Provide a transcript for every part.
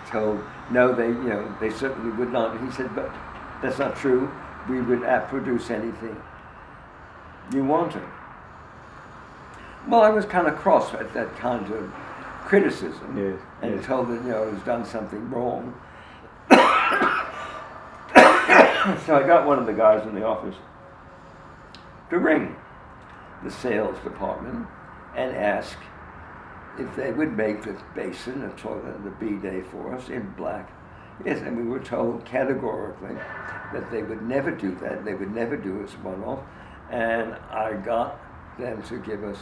told, no, they certainly would not. He said, but that's not true. We would produce anything you wanted. Well, I was kind of cross at that kind of criticism, Yes, and yes. told that I was done something wrong. So I got one of the guys in the office to ring the sales department and ask if they would make the basin, the toilet, the bidet for us in black. Yes, and we were told categorically that they would never do that. They would never do it as one-off. And I got them to give us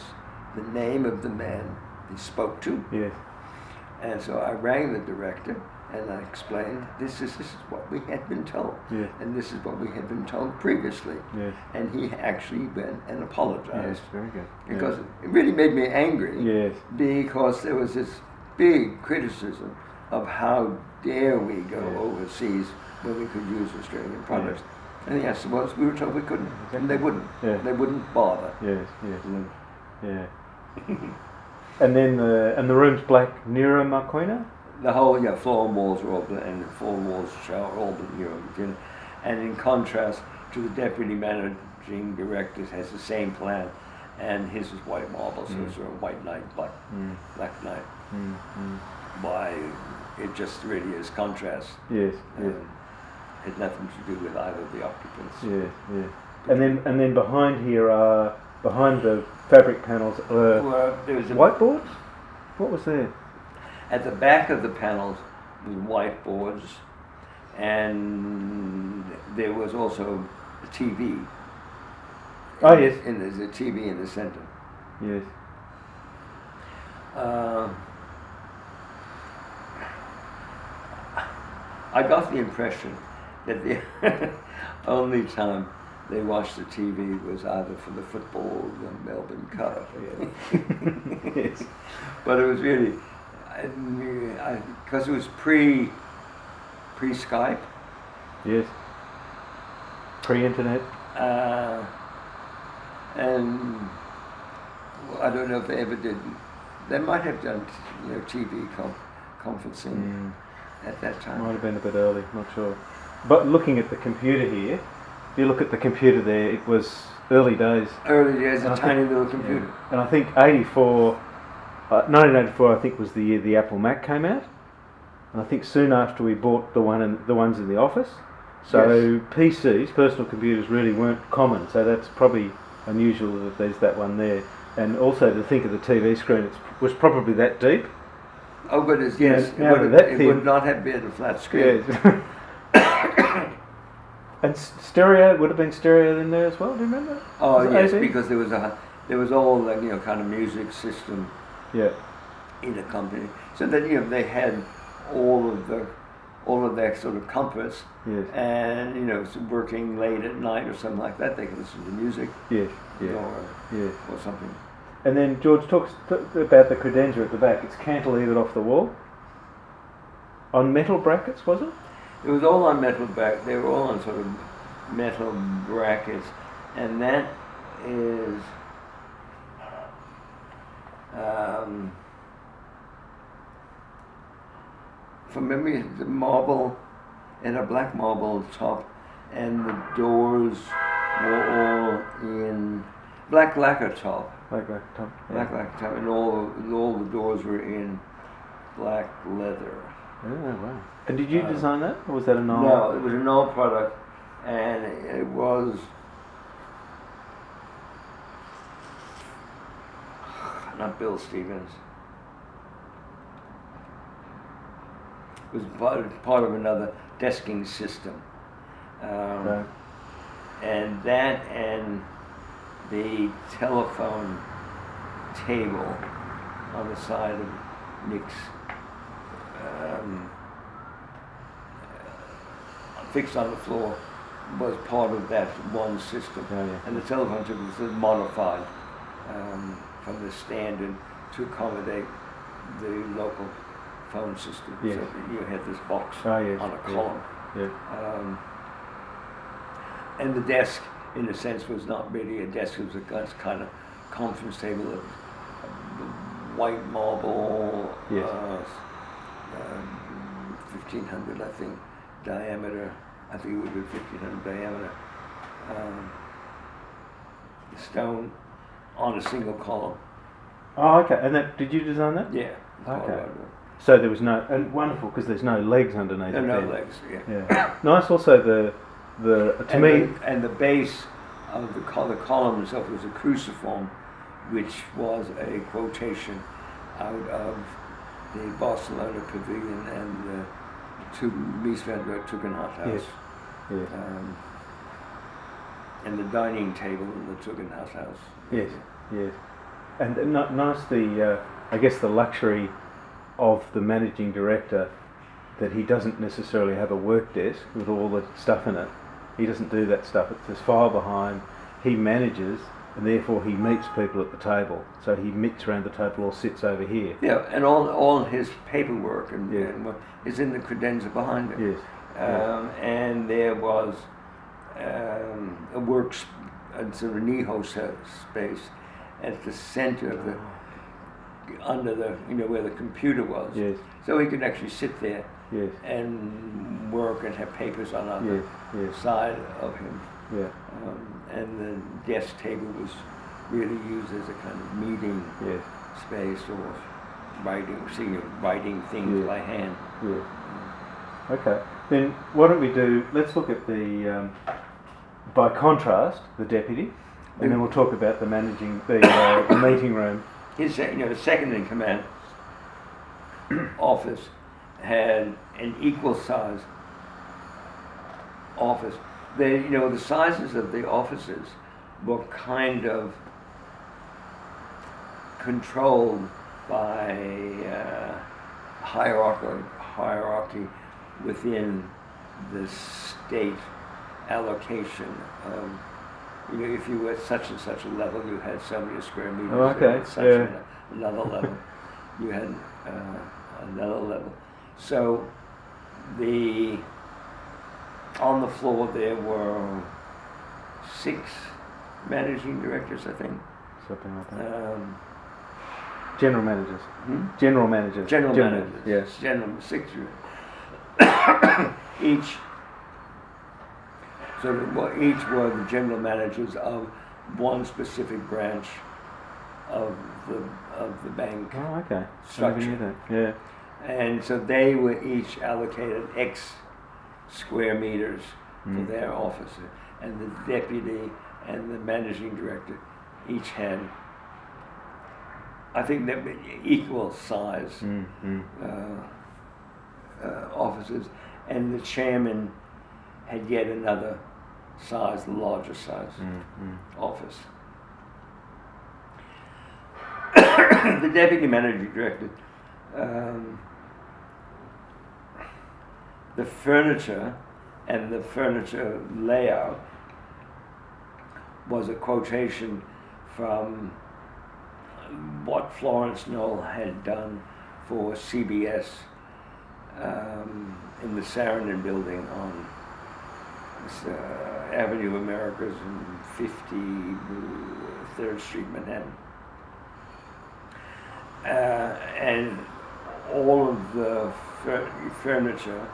the name of the man he spoke to. Yes. And so I rang the director and I explained, this is what we had been told. Yes. And this is what we had been told previously. Yes. And he actually went and apologized. Yes, very good. Because it really made me angry. Yes. Because there was this big criticism of how dare we go overseas when we could use Australian products. And the answer was, we were told we couldn't. Exactly. And they wouldn't. Yeah. They wouldn't bother. Yes, yes. Yeah. And then the room's black Nero Marquina? The whole floor and walls are all black, and the floor and walls shower all black. And in contrast to the deputy managing director has the same plan, and his is white marble, so it's a white knight, black knight. Why it just really is contrast. Yes, yes. Had nothing to do with either of the occupants. Yeah, yeah. And then behind here are behind the fabric panels Well, there was whiteboards? What was there? at the back of the panels with whiteboards, and there was also a TV. Oh yes. And there's a TV in the center. Yes. I got the impression that the only time they watched the TV was either for the football or the Melbourne Cup. Yes. But it was really, because it was pre Skype. Yes. Pre-internet. And I don't know if they ever did. They might have done, TV conferencing at that time. Might have been a bit early, not sure. But looking at the computer here, if you look at the computer there, it was early days. Early days, And a I tiny think- little computer. Yeah. And I think 1984 I think was the year the Apple Mac came out. And I think soon after we bought the ones in the office. So PCs, personal computers, really weren't common. So that's probably unusual that there's that one there. And also to think of the TV screen, it was probably that deep. Oh, but it's, Yeah, yes, now it, that it thin- would not have been a flat screen. Yeah. And stereo, would have been stereo in there as well, do you remember? Oh Was it yes, AV? because there was all the kind of music system Yeah. in a company, so that they had all of their sort of comforts, Yes. and working late at night or something like that, they could listen to music Yes. Yeah. or something. And then George talks about the credenza at the back. It's cantilevered off the wall. On metal brackets, was it? It was all on metal they were all on sort of metal brackets, and that is from memory, the marble and a black marble top, and the doors were all in black lacquer top. Like top. Black lacquer top, and all the doors were in black leather. Oh, wow. And did you design that, or was that a Knoll? No, it was a Knoll product, and it was not Bill Stevens. It was part of another desking system, Right. and that and the telephone table on the side of Nick's. Fixed on the floor was part of that one system. Oh, yeah. And the telephone table was modified from the standard to accommodate the local phone system. Yes. So you had this box Oh, yes. on a column. Yeah. And the desk, in a sense, was not really a desk. It was a kind of conference table of white marble, Yes. 1500, I think, diameter. I think it would be 1500 diameter. Stone on a single column. Oh, okay. And that, did you design that? Yeah. Okay. So there was no, and wonderful because there's no legs underneath it. No there. legs. Yeah. Yeah. Nice. Also the to And me. and the base of the column itself was a cruciform, which was a quotation out of the Barcelona Pavilion and the Mies van der Tugendhat house. Yes. Yes. And the dining table in the Tugendhat house. Yes. Yes. And nice I guess the luxury of the managing director that he doesn't necessarily have a work desk with all the stuff in it. He doesn't do that stuff. There's file behind. He manages, and therefore he meets people at the table. So he meets around the table or sits over here. Yeah, and all his paperwork Yeah. and what is in the credenza behind it. Yes. And there was a sort of Niho space at the center of the, under the, where the computer was. Yes. So he could actually sit there Yes. and work and have papers on either Yes. Yes. side of him. Yeah. And the desk table was really used as a kind of meeting Yes. space or writing things Yeah. by hand. Yeah. Okay. Then why don't we let's look at the, by contrast, the deputy, and then we'll talk about the managing, the meeting room. His second in command office had an equal size office. The sizes of the offices were kind of controlled by hierarchy within the state allocation of, if you were at such and such a level, you had so many square meters. Oh, okay. At such another level, you had another level. So on the floor there were 6 managing directors, I think. Something like that. General managers. General managers. General managers. Yes. General 6. Each. So each were the general managers of one specific branch of the bank Oh, okay. structure. I never knew that. Yeah. And so they were each allocated X square meters for their office. And the deputy and the managing director each had, I think, that equal size offices. And the chairman had yet another size, the larger size office. The deputy managing director, the furniture and the furniture layout was a quotation from what Florence Knoll had done for CBS in the Sarandon building on Avenue of Americas and 53rd Street, Manhattan. And all of the furniture,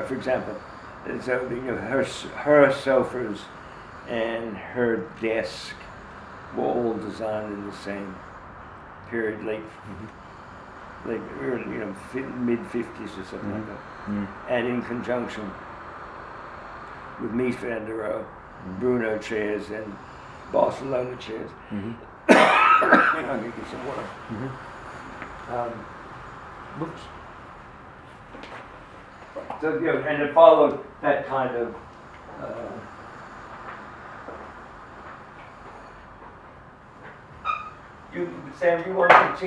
for example, so her sofas and her desk were all designed in the same period, late early, mid-50s or something like that, and in conjunction with Mies van der Rohe, Bruno chairs and Barcelona chairs. I'll get you some water. Whoops. So, and it followed that kind of Sam, you want to continue?